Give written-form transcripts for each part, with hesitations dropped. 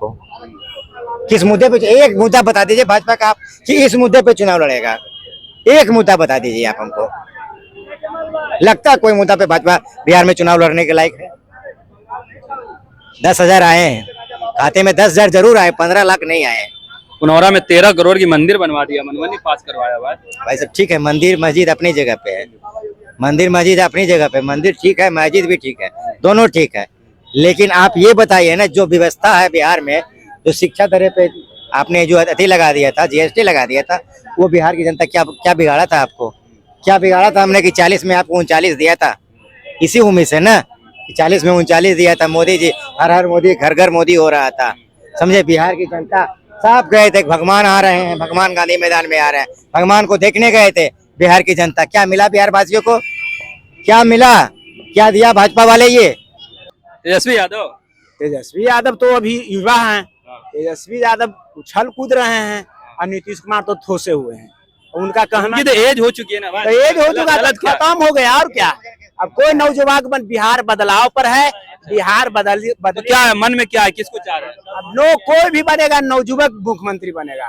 हमको। किस मुद्दे पे, एक मुद्दा बता दीजिए भाजपा का आप कि इस मुद्दे पे चुनाव लड़ेगा। एक मुद्दा बता दीजिए आप हमको। लगता है कोई मुद्दा पे भाजपा बिहार में चुनाव लड़ने के लायक है? 10,000 आए हैं खाते में, 10,000 जरूर आए, 15 लाख नहीं आए। पुनौरा में 13 करोड़ की मंदिर बनवा दिया, मनमनी पास करवाया हुआ है। भाई सब ठीक है, मंदिर मस्जिद अपनी जगह पे है, मंदिर मस्जिद अपनी जगह पे, मंदिर ठीक है, मस्जिद भी ठीक है, दोनों ठीक है। लेकिन आप ये बताइए ना, जो व्यवस्था है बिहार में, जो शिक्षा दर पे आपने जो अति लगा दिया था, जीएसटी लगा दिया था, वो बिहार की जनता क्या क्या बिगाड़ा था आपको? क्या बिगाड़ा था हमने कि 40 में आपको 39 दिया था? इसी उम्मीद से ना, 40 में 39 दिया था। मोदी जी हर हर मोदी, घर घर मोदी हो रहा था, समझे? बिहार की जनता सब गए थे, भगवान आ रहे हैं, भगवान गांधी मैदान में आ रहे हैं, भगवान को देखने गए थे बिहार की जनता। क्या मिला बिहार वासियों को? क्या मिला? क्या दिया भाजपा वाले? ये तेजस्वी यादव, तेजस्वी यादव तो अभी युवा हैं, तेजस्वी यादव उछल कूद रहे हैं और नीतीश कुमार तो ठोसे हुए हैं। उनका कहना उनकी तो एज हो चुकी है ना भाई, तो एज हो चुका, गलत क्या? खत्म हो गया और क्या। अब कोई नौजवान बिहार बदलाव पर है, बिहार बदल क्या है मन में, क्या है, किसको चाह रहे हैं? अब नो कोई भी बनेगा, नवजुवक मुख्यमंत्री बनेगा।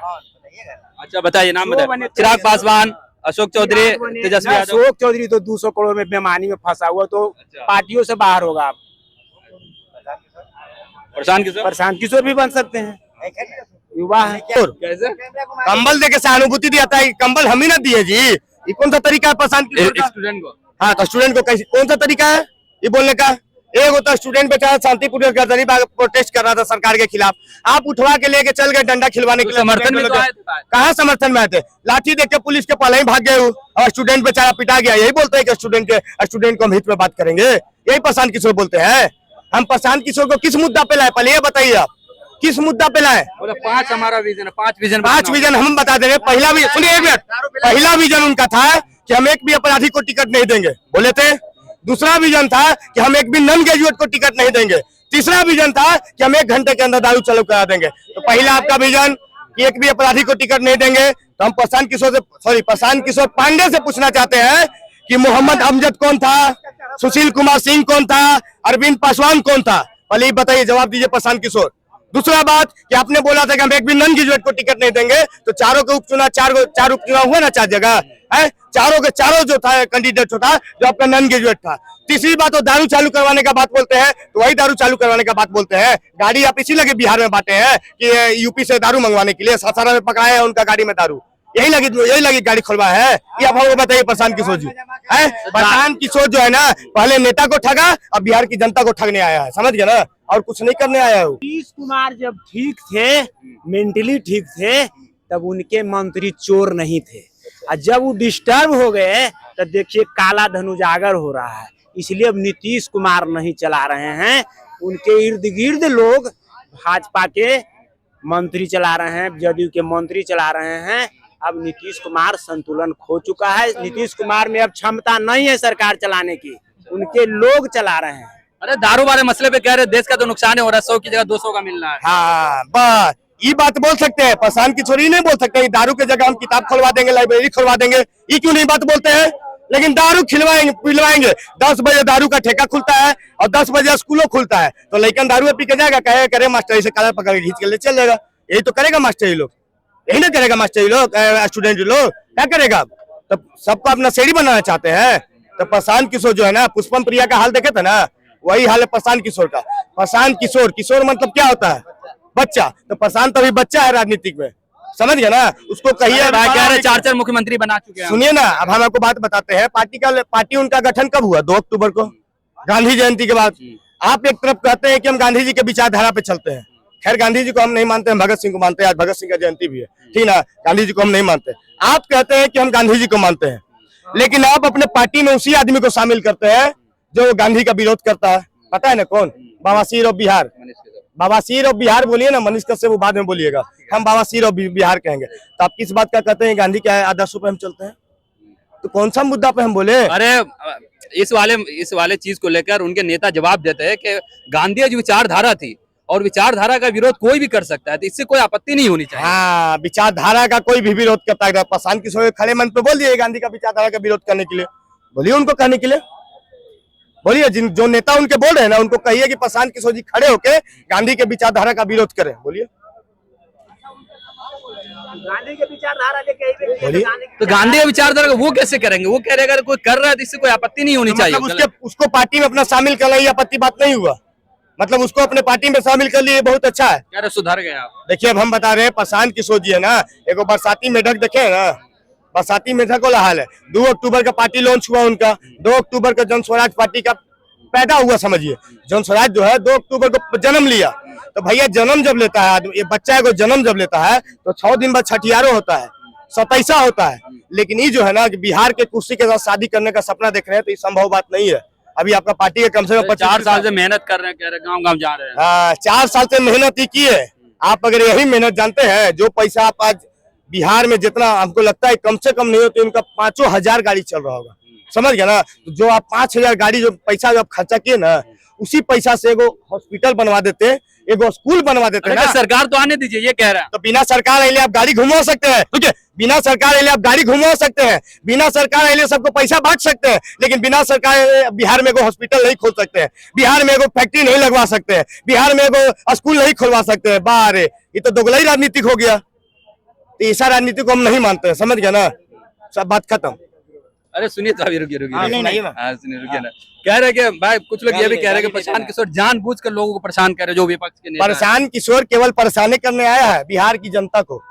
अच्छा बताइए, नाम बताइए। चिराग पासवान, अशोक चौधरी, तेजस्वी यादव। अशोक चौधरी तो 200 करोड़ में बेईमानी में फंसा हुआ, तो पार्टियों से बाहर होगा। आप प्रशांत किशोर भी बन सकते हैं, युवा है। कैसे कंबल देके सहानुभूति दिया था, कंबल हम ही ना दिए जी। ये कौन सा तरीका है प्रशांत किशोर का? स्टूडेंट को? हाँ, तो स्टूडेंट को कैसे, कौन सा तरीका है ये बोलने का? एक होता स्टूडेंट बेचारा शांतिपूर्वक प्रोटेस्ट कर रहा था सरकार के खिलाफ, आप उठवा के लेके चल गए डंडा खिलवाने के लिए। समर्थन में तो आए थे। कहाँ समर्थन में आए थे? लाठी देख के पुलिस के पहले ही भाग गए और स्टूडेंट बेचारा पिटा गया। यही बोलते हैं कि स्टूडेंट को हम हित में बात करेंगे, यही प्रशांत किशोर बोलते हैं। हम प्रशांत किशोर को किस मुद्दा पे लाए, पहले ये बताइए आप, किस मुद्दा पे लाए? बोले 5 हमारा विजन है, 5 विजन हम बता दे रहे। पहला भी सुनिए, एक मिनट, पहला विजन उनका था कि हम एक भी अपराधी को टिकट नहीं देंगे, बोले थे। दूसरा विजन था कि हम एक भी नॉन ग्रेजुएट को टिकट नहीं देंगे। तीसरा विजन था कि हम 1 घंटे के अंदर दारू चालू करा देंगे। तो पहला आपका विजन कि एक भी अपराधी को टिकट नहीं देंगे। तो हम प्रशांत किशोर पांडे से पूछना चाहते हैं कि मोहम्मद अमजद कौन था, सुशील कुमार सिंह कौन था, अरविंद पासवान कौन था? पहले बताइए, जवाब दीजिए प्रशांत किशोर। दूसरा बात कि आपने बोला था कि हम एक भी नॉन ग्रेजुएट को टिकट नहीं देंगे, तो चारों के उपचुनाव, चार उपचुनाव हुआ ना 4 जगह है, चारों के चारों जो था कैंडिडेट जो था, जो आपका नॉन ग्रेजुएट था। तीसरी बात, वो दारू चालू करवाने का बात बोलते हैं, तो वही दारू चालू करवाने का बात बोलते हैं। गाड़ी आप इसी लगे बिहार में बांटे हैं कि यूपी से दारू मंगवाने के लिए, सासाराम में पकड़ाया है उनका गाड़ी में दारू, यही लगी गाड़ी खुलवा है। ये आप हमको बताइए प्रशांत किशोर जी है। प्रशांत किशोर जो है ना, पहले नेता को ठगा, अब बिहार की जनता को ठगने आया है, समझ गया ना, और कुछ नहीं करने आया है। नीतीश कुमार जब ठीक थे, मेंटली ठीक थे, तब उनके मंत्री चोर नहीं थे, और जब वो डिस्टर्ब हो गए तो देखिए काला धन उजागर हो रहा है। इसलिए अब नीतीश कुमार नहीं चला रहे हैं, उनके इर्द गिर्द लोग भाजपा के मंत्री चला रहे हैं, जदयू के मंत्री चला रहे हैं। अब नीतीश कुमार संतुलन खो चुका है, नीतीश कुमार में अब क्षमता नहीं है सरकार चलाने की, उनके लोग चला रहे हैं। अरे दारू वाले मसले पे कह रहे देश का तो नुकसान हो रहा है, 100 की जगह 200 का मिल रहा है। हाँ, बस ये बात बोल सकते हैं, प्रशांत किशोर ही नहीं बोल सकते दारू की जगह हम किताब खुलवा देंगे, लाइब्रेरी खुलवा देंगे, ये क्यों नहीं बात बोलते हैं? लेकिन दारू पिलवाएंगे। 10 बजे दारू का ठेका खुलता है और 10 बजे स्कूलों खुलता है, तो लड़कन दारू पी के जाएगा, कहे करे मास्टर से काला पकड़ के खींच के ले चल जाएगा। यही तो करेगा मास्टर लोग, यही ना करेगा मास्टर लोग, स्टूडेंट लोग क्या करेगा? तो सबको अपना शेरी बनाना चाहते हैं। तो प्रशांत किशोर जो है ना, पुष्पम प्रिया का हाल देखे थे ना, वही हाल है प्रशांत किशोर का। प्रशांत किशोर मतलब क्या होता है? बच्चा। तो प्रशांत अभी बच्चा है राजनीतिक में, समझ गया ना। उसको कहिए, 4 मुख्यमंत्री बना चुके हैं। सुनिए ना, अब हम आपको बात बताते हैं। पार्टी उनका गठन कब हुआ? 2 अक्टूबर को, गांधी जयंती के बाद। आप एक तरफ कहते हैं कि हम गांधी जी के विचारधारा पे चलते हैं। खैर गांधी जी को हम नहीं मानते, हम भगत सिंह को मानते हैं। आज भगत सिंह का जयंती भी है, ठीक ना। गांधी जी को हम नहीं मानते, आप कहते हैं कि हम गांधी जी को मानते हैं, लेकिन आप अपने पार्टी में उसी आदमी को शामिल करते हैं जो गांधी का विरोध करता है। पता है ना कौन? बवासीर ऑफ बिहार। बवासीर ऑफ बिहार बोलिए ना, मनीष कश्यप वो बाद में बोलिएगा, हम बवासीर ऑफ बिहार कहेंगे। तो आप किस बात का कहते हैं? गांधी के आदर्शों पे हम चलते हैं, तो कौन सा मुद्दा पे हम बोले? अरे इस वाले चीज को लेकर उनके नेता जवाब देते हैं कि गांधी जो विचारधारा थी, और विचारधारा का विरोध कोई भी कर सकता है, तो इससे कोई आपत्ति नहीं होनी चाहिए। हाँ, विचारधारा का कोई भी विरोध करता है। प्रशांत किशोर खड़े मन पे बोल दिए गांधी का विचारधारा का विरोध करने के लिए, बोलिए उनको कहने के लिए, बोलिए, जिन जो नेता उनके बोल रहे हैं ना, उनको कहिए कि प्रशांत किशोर जी खड़े होके गांधी के विचारधारा का विरोध करें। बोलिए गांधी के विचारधारा बोलिए। तो गांधी के विचारधारा को वो कैसे करेंगे? वो कह रहे अगर कोई कर रहा है तो इससे कोई आपत्ति नहीं होनी चाहिए। मतलब उसको पार्टी में अपना शामिल कर लिया, आपत्ति बात नहीं हुआ। मतलब उसको अपने पार्टी में शामिल कर लिए, बहुत अच्छा है। कह रहे सुधर गया आप। देखिए, अब हम बता रहे हैं प्रशांत किशोर जी है ना, एगो बरसाती मेढक देखे ना, बरसाती मेढक वाला हाल है। 2 अक्टूबर का पार्टी लॉन्च हुआ उनका, 2 अक्टूबर का जन स्वराज पार्टी का पैदा हुआ। समझिए, जन स्वराज जो है 2 अक्टूबर को जन्म लिया। तो भैया जन्म जब लेता है आदमी, ये बच्चा को जन्म जब लेता है तो 6 दिन बाद छठियारो होता है, 27 होता है। लेकिन ये जो है ना कि बिहार के कुर्सी के साथ शादी करने का सपना देख रहे हैं, तो ये संभव बात नहीं है। अभी आपका पार्टी के कम से कम 4 साल से मेहनत कर रहे हैं, कह रहे गाँव-गाँव जा रहे हैं। हाँ, 4 साल से मेहनत ही की है। आप अगर यही मेहनत जानते हैं, जो पैसा आप आज बिहार में जितना हमको लगता है कम से कम नहीं हो तो इनका 5,000 गाड़ी चल रहा होगा। समझ गया ना? तो जो आप 5,000 गाड़ी जो पैसा जो आप खर्चा किए ना, उसी पैसा से एगो हॉस्पिटल बनवा देते, एगो स्कूल बनवा देते ना। सरकार तो आने दीजिए, ये कह रहा है। तो बिना सरकार आइले आप गाड़ी घुमा सकते हैं, ठीक है? बिना सरकार आइले आप गाड़ी घुमा सकते हैं, बिना सरकार आइले सबको पैसा बांट सकते हैं, लेकिन बिना सरकार बिहार में एगो हॉस्पिटल नहीं खोल सकते हैं, बिहार में एगो फैक्ट्री नहीं लगवा सकते हैं, बिहार में एगो स्कूल नहीं खुलवा सकते हैं। बाहर ये तो दोगलाई राजनीतिक हो गया। तो ऐसा राजनीति को हम नहीं मानते हैं। समझ गया ना? सब बात खत्म। अरे सुनिए तो अभी रुकिए हाँ, नहीं ना। हाँ सुनिए, रुकिए ना। कह रहे कि भाई, कुछ लोग ये भी कह रहे हैं कि प्रशांत किशोर जानबूझकर लोगों को परेशान कर रहे हैं, जो विपक्ष के नेता हैं। प्रशांत किशोर केवल परेशानी करने आया है बिहार की जनता को।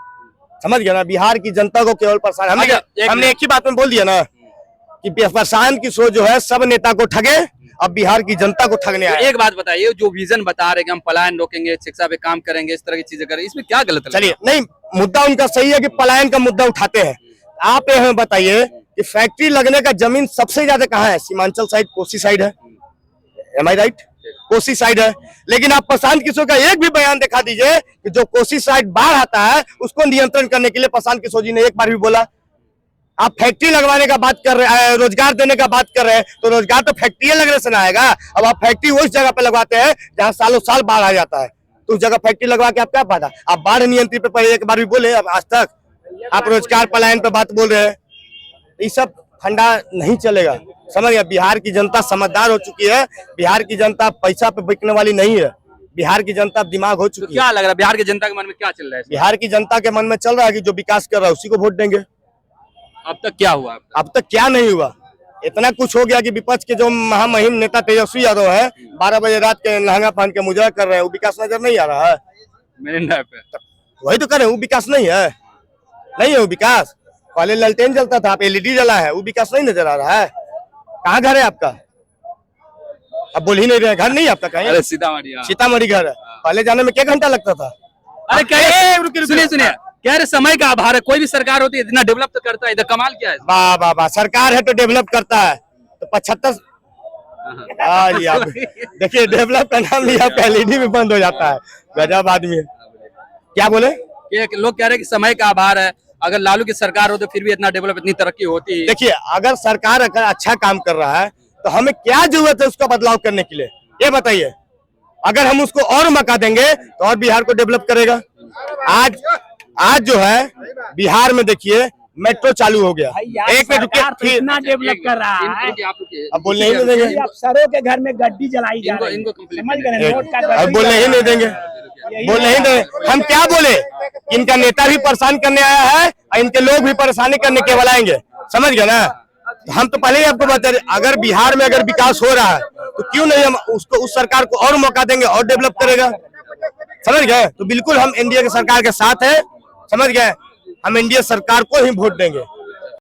समझ गया ना? बिहार की जनता को केवल परेशान। हमने एक ही बात में बोल दिया ना कि प्रशांत किशोर जो है सब नेता को ठगे, अब बिहार की जनता को ठगने आया। एक बात बताइए, जो विजन बता रहे कि हम पलायन रोकेंगे, शिक्षा पे काम करेंगे, इस तरह की चीजें करें, इसमें क्या गलत है? चलिए, नहीं, मुद्दा उनका सही है कि पलायन का मुद्दा उठाते हैं। आप ये हमें बताइए कि फैक्ट्री लगने का जमीन सबसे ज्यादा कहाँ है? सीमांचल साइड, कोसी साइड है। एम आई राइट? कोसी साइड है। लेकिन आप प्रशांत किशोर का एक भी बयान दिखा दीजिए कि जो कोसी साइड बाढ़ आता है उसको नियंत्रण करने के लिए प्रशांत किशोर जी ने एक बार भी बोला। आप फैक्ट्री लगवाने का बात कर रहे हैं, रोजगार देने का बात कर रहे हैं, तो रोजगार तो फैक्ट्री लगने से ना आएगा। अब आप फैक्ट्री उस जगह पे लगवाते हैं जहाँ सालों साल बाढ़ आ जाता है, तो उस जगह फैक्ट्री लगवा के आप क्या फायदा? आप बाढ़ नियंत्रण पे पहले एक बार भी बोले, अब आज तक आप रोजगार पलायन पे बात बोल रहे हैं। ये सब फंडा नहीं चलेगा। समझ गया? बिहार की जनता समझदार हो चुकी है। बिहार की जनता पैसा पे बिकने वाली नहीं है। बिहार की जनता दिमाग हो चुकी है। क्या लग रहा है बिहार की जनता के मन में क्या चल रहा है? बिहार की जनता के मन में चल रहा है कि जो विकास कर रहा है उसी को वोट देंगे। अब तक क्या हुआ? अब तक क्या नहीं हुआ? इतना कुछ हो गया कि विपक्ष के जो महामहिम नेता तेजस्वी यादव है 12 बजे रात के लहंगा पहन के मुजरा कर रहे हैं, वो विकास नजर नहीं आ रहा है? मेरे पे वही तो कर रहे हैं, वो विकास नहीं है। नहीं है वो विकास। पहले ललटेन जलता था, आप एलईडी जला है, वो विकास नहीं नजर आ रहा है। कहाँ घर है आपका? अब बोल ही नहीं रहे। घर नहीं आपका? कहीं? अरे सीतामढ़ी। सीतामढ़ी घर है। पहले जाने में क्या घंटा लगता था? अरे सुनिए सुनिए, कह रहे समय का आभार है, कोई भी सरकार होती है इतना डेवलप तो करता है, इधर कमाल क्या है? वाह वाह वाह, सरकार है तो डेवलप करता है। तो 75 देखिए, डेवलप का नाम लिया आपका एलईडी में बंद हो जाता है। गजब आदमी है। क्या बोले? लोग कह रहे हैं कि समय का आभार है, अगर लालू की सरकार हो तो फिर भी इतना डेवलप, इतनी तरक्की होती है। देखिए, अगर सरकार अगर अच्छा काम कर रहा है तो हमें क्या जरूरत है उसका बदलाव करने के लिए? ये बताइए। अगर हम उसको और मौका देंगे तो और बिहार को डेवलप करेगा। आज जो है बिहार में देखिए मेट्रो चालू हो गया। एक मिनट रुकिए, कितना डेवलप कर रहा है। अब बोलने ही नहीं देंगे। अफसरों के घर में गड्डी जलाई जा रही है। समझ गए? नोट का अब बोलने ही नहीं देंगे। बोलने ही देंगे। हम क्या बोले? इनका नेता भी परेशान करने आया है और इनके लोग भी परेशानी करने के वाले आएंगे। समझ गए ना? हम तो पहले ही आपको बता रहे, अगर बिहार में अगर विकास हो रहा है तो क्यों नहीं हम उसको, उस सरकार को और मौका देंगे और डेवलप करेगा। समझ गए? तो बिल्कुल हम एनडीए की सरकार के साथ है। समझ गए? हम एनडीए सरकार को ही वोट देंगे।